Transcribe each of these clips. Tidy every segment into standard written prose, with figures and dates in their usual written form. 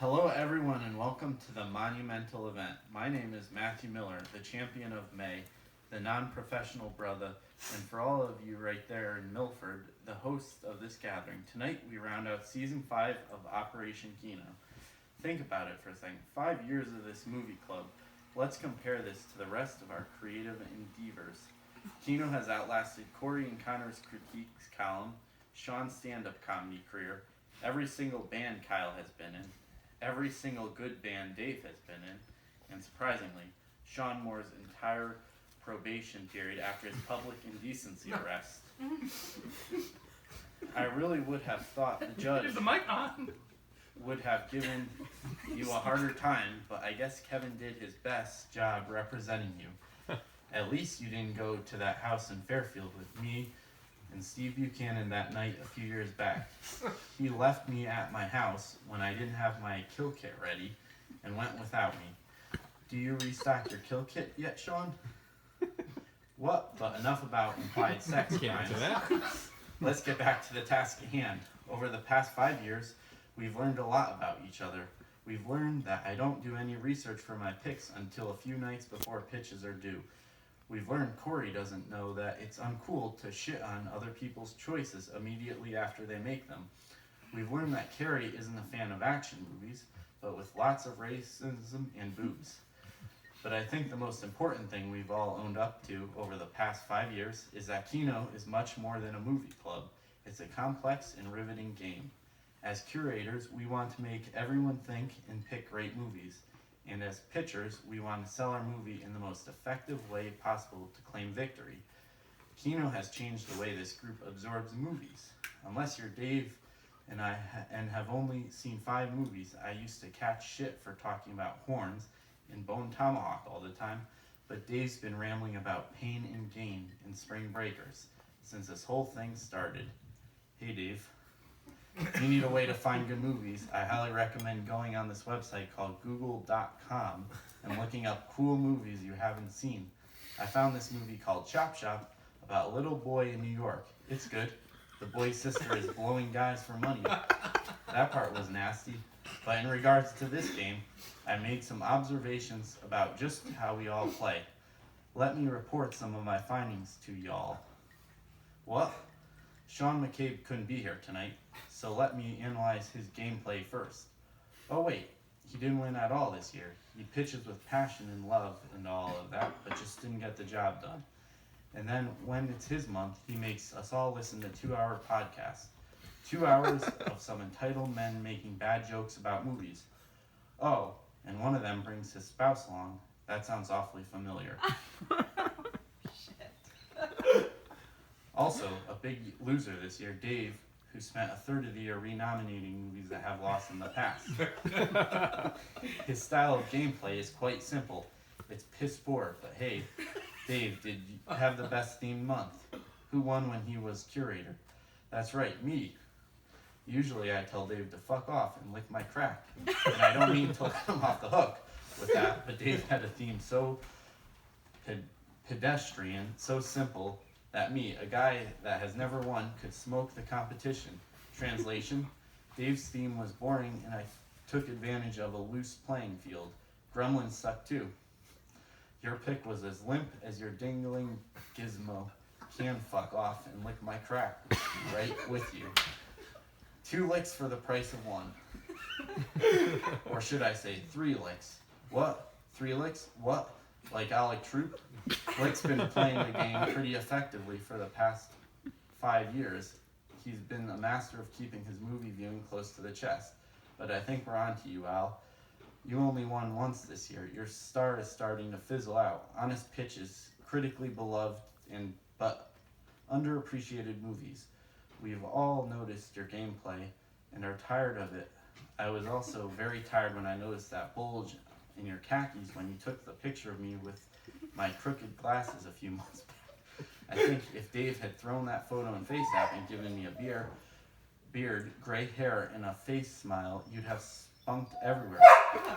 Hello, everyone, and welcome to the monumental event. My name is Matthew Miller, the champion of May, the non-professional brother, and for all of you right there in Milford, the host of this gathering. Tonight, we round out Season 5 of Operation Kino. Think about it for a second. 5 years of this movie club. Let's compare this to the rest of our creative endeavors. Kino has outlasted Corey and Connor's critiques column, Sean's stand-up comedy career, every single band Kyle has been in, every single good band Dave has been in, and surprisingly, Sean Moore's entire probation period after his public indecency arrest. I really would have thought the judge Is the mic on? would have given you a harder time, but I guess Kevin did his best job representing you. At least you didn't go to that house in Fairfield with me and Steve Buchanan that night a few years back. He left me at my house when I didn't have my kill kit ready and went without me. Do you restock your kill kit yet, Sean? What? But enough about implied sex crimes. Let's get back to the task at hand. Over the past 5 years, we've learned a lot about each other. We've learned that I don't do any research for my picks until a few nights before pitches are due. We've learned Corey doesn't know that it's uncool to shit on other people's choices immediately after they make them. We've learned that Carrie isn't a fan of action movies, but with lots of racism and boobs. But I think the most important thing we've all owned up to over the past 5 years is that Kino is much more than a movie club. It's a complex and riveting game. As curators, we want to make everyone think and pick great movies. And as pitchers, we want to sell our movie in the most effective way possible to claim victory. Kino has changed the way this group absorbs movies. Unless you're Dave and I have only seen 5 movies, I used to catch shit for talking about horns and Bone Tomahawk all the time, but Dave's been rambling about Pain and Gain and Spring Breakers since this whole thing started. Hey Dave. If you need a way to find good movies, I highly recommend going on this website called google.com and looking up cool movies you haven't seen. I found this movie called Chop Shop about a little boy in New York. It's good. The boy's sister is blowing guys for money. That part was nasty. But in regards to this game, I made some observations about just how we all play. Let me report some of my findings to y'all. What? Sean McCabe couldn't be here tonight, so let me analyze his gameplay first. Oh wait, he didn't win at all this year. He pitches with passion and love and all of that, but just didn't get the job done. And then when it's his month, he makes us all listen to 2-hour podcasts. 2 hours of some entitled men making bad jokes about movies. Oh, and one of them brings his spouse along. That sounds awfully familiar. Also, a big loser this year, Dave, who spent a third of the year renominating movies that have lost in the past. His style of gameplay is quite simple. It's piss poor, but hey, Dave, did you have the best themed month? Who won when he was curator? That's right, me. Usually I tell Dave to fuck off and lick my crack. And I don't mean to let him off the hook with that, but Dave had a theme so pedestrian, so simple, that me, a guy that has never won, could smoke the competition. Translation, Dave's theme was boring and I took advantage of a loose playing field. Gremlins suck too. Your pick was as limp as your dingling gizmo. Can fuck off and lick my crack. Right with you. 2 licks for the price of 1. Or should I say 3 licks? What? 3 licks? What? Like Alec Troop? Blake's been playing the game pretty effectively for the past 5 years. He's been a master of keeping his movie viewing close to the chest. But I think we're on to you, Al. You only won once this year. Your star is starting to fizzle out. Honest pitches, critically beloved but underappreciated movies. We've all noticed your gameplay and are tired of it. I was also very tired when I noticed that bulge in your khakis when you took the picture of me with my crooked glasses a few months back. I think if Dave had thrown that photo in FaceApp and given me a beard, gray hair, and a face smile, you'd have spunked everywhere.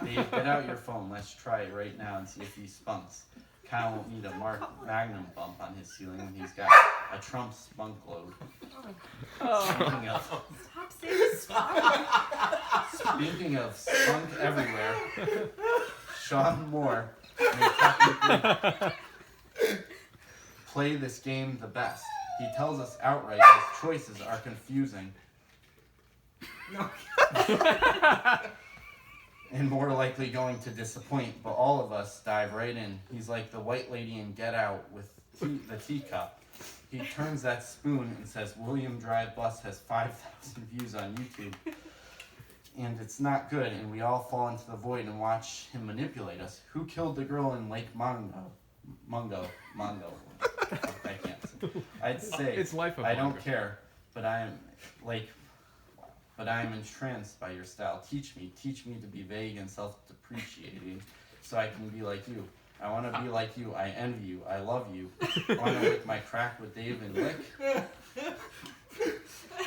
Dave, get out your phone. Let's try it right now and see if he spunks. Kyle won't need a Magnum bump on his ceiling when he's got a Trump spunk load. Speaking of... Stop saying spunk. Speaking of spunk everywhere, Sean Moore may technically play this game the best. He tells us outright his choices are confusing. No. And more likely going to disappoint, but all of us dive right in. He's like the white lady in Get Out with the teacup. He turns that spoon and says, William Drive Bus has 5,000 views on YouTube. And it's not good, and we all fall into the void and watch him manipulate us. Who killed the girl in Lake Mungo? I can't say. I'd say, it's life of I Mungo. don't care, but I am entranced by your style. Teach me to be vague and self-depreciating so I can be like you. I want to be like you. I envy you. I love you. I want to lick my crack with Dave and Lick.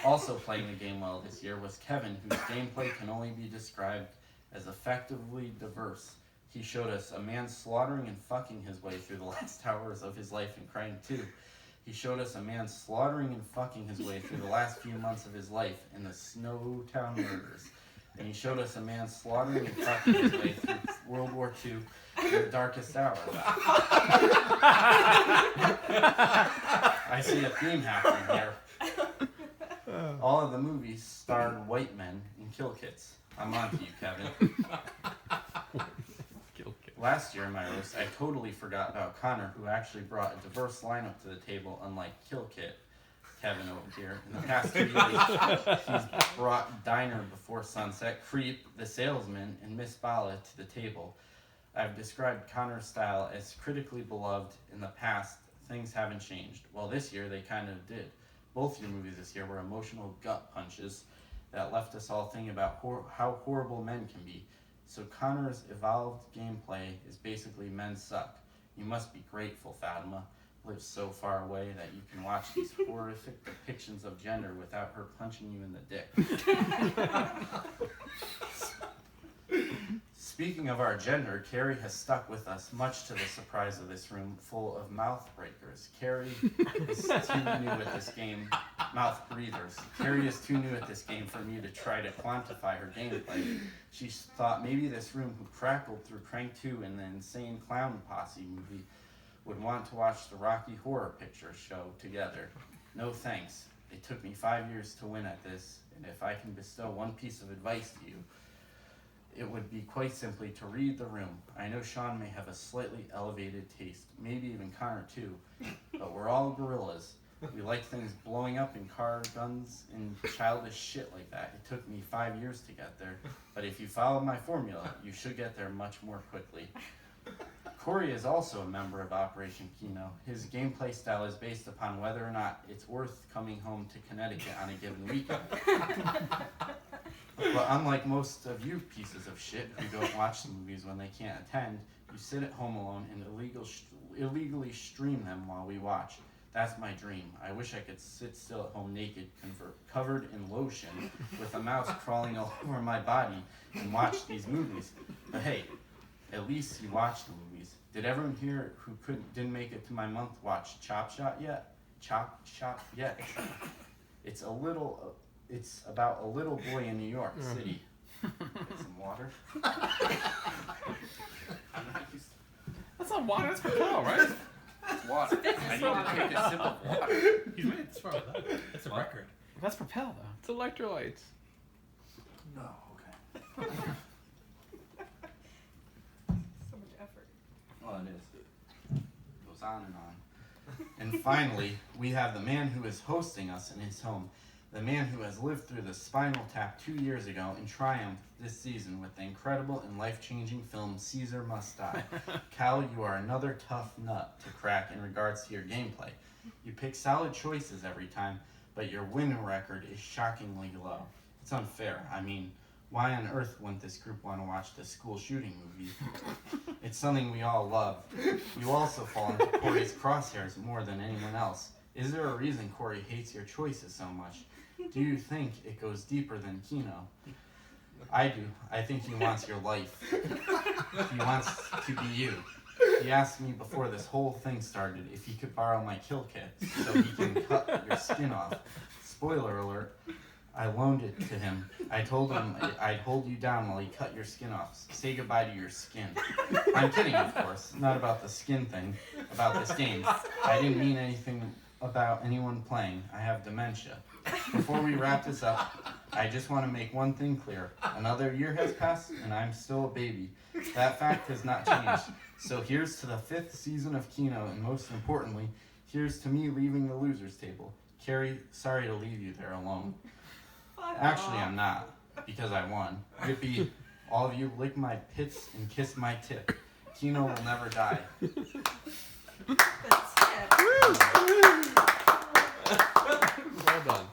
Also playing the game well this year was Kevin, whose gameplay can only be described as effectively diverse. He showed us a man slaughtering and fucking his way through the last hours of his life in Crime 2. He showed us a man slaughtering and fucking his way through the last few months of his life in the Snowtown murders. And he showed us a man slaughtering and fucking his way through World War II in the darkest hours. I see a theme happening here. All of the movies starred white men in kill kits. I'm on to you, Kevin. Last year in my roast, I totally forgot about Connor, who actually brought a diverse lineup to the table, unlike Kill Kit, Kevin over here. In the past 2 years, he's brought Diner Before Sunset, Creep, The Salesman, and Miss Bala to the table. I've described Connor's style as critically beloved. In the past, things haven't changed. Well, this year, they kind of did. Both your movies this year were emotional gut punches that left us all thinking about how horrible men can be. So Connor's evolved gameplay is basically men suck. You must be grateful, Fatima lives so far away that you can watch these horrific depictions of gender without her punching you in the dick. Speaking of our gender, Carrie has stuck with us, much to the surprise of this room full of mouth breakers. Carrie is too new at this game. Mouth breathers. Carrie is too new at this game for me to try to quantify her gameplay. She thought maybe this room who crackled through Crank 2 and the Insane Clown Posse movie would want to watch the Rocky Horror Picture Show together. No thanks. It took me 5 years to win at this, and if I can bestow one piece of advice to you, it would be quite simply to read the room. I know Sean may have a slightly elevated taste, maybe even Connor too, but we're all gorillas. We like things blowing up in car, guns, and childish shit like that. It took me 5 years to get there, but if you follow my formula, you should get there much more quickly. Corey is also a member of Operation Kino. His gameplay style is based upon whether or not it's worth coming home to Connecticut on a given weekend. But unlike most of you pieces of shit who don't watch the movies when they can't attend, you sit at home alone and illegally stream them while we watch. That's my dream. I wish I could sit still at home naked, covered in lotion, with a mouse crawling all over my body and watch these movies. But hey, at least you watch the movies. Did everyone here who didn't make it to my month watch Chop Shop yet? Chop Shop yet? It's about a little boy in New York City. Get some water. That's not water, that's Propel, right? It's water. I need to take a sip of water. He's made it far with that. It's a record. That's Propel, though. It's electrolytes. No, okay. So much effort. Well, it is. It goes on and on. And finally, we have the man who is hosting us in his home. The man who has lived through the spinal tap 2 years ago and triumphed this season with the incredible and life-changing film Caesar Must Die. Cal, you are another tough nut to crack in regards to your gameplay. You pick solid choices every time, but your win record is shockingly low. It's unfair. I mean, why on earth wouldn't this group want to watch the school shooting movie? It's something we all love. You also fall into Corey's crosshairs more than anyone else. Is there a reason Corey hates your choices so much? Do you think it goes deeper than Kino? I do. I think he wants your life. He wants to be you. He asked me before this whole thing started if he could borrow my kill kit so he can cut your skin off. Spoiler alert, I loaned it to him. I told him I'd hold you down while he cut your skin off. Say goodbye to your skin. I'm kidding, of course. Not about the skin thing. About this game. I didn't mean anything about anyone playing. I have dementia. Before we wrap this up, I just want to make one thing clear. Another year has passed, and I'm still a baby. That fact has not changed. So here's to the 5th season of Kino, and most importantly, here's to me leaving the losers table. Carrie, sorry to leave you there alone. Actually, I'm not, because I won. Yippee, all of you lick my pits and kiss my tip. Kino will never die. That's it. Well done.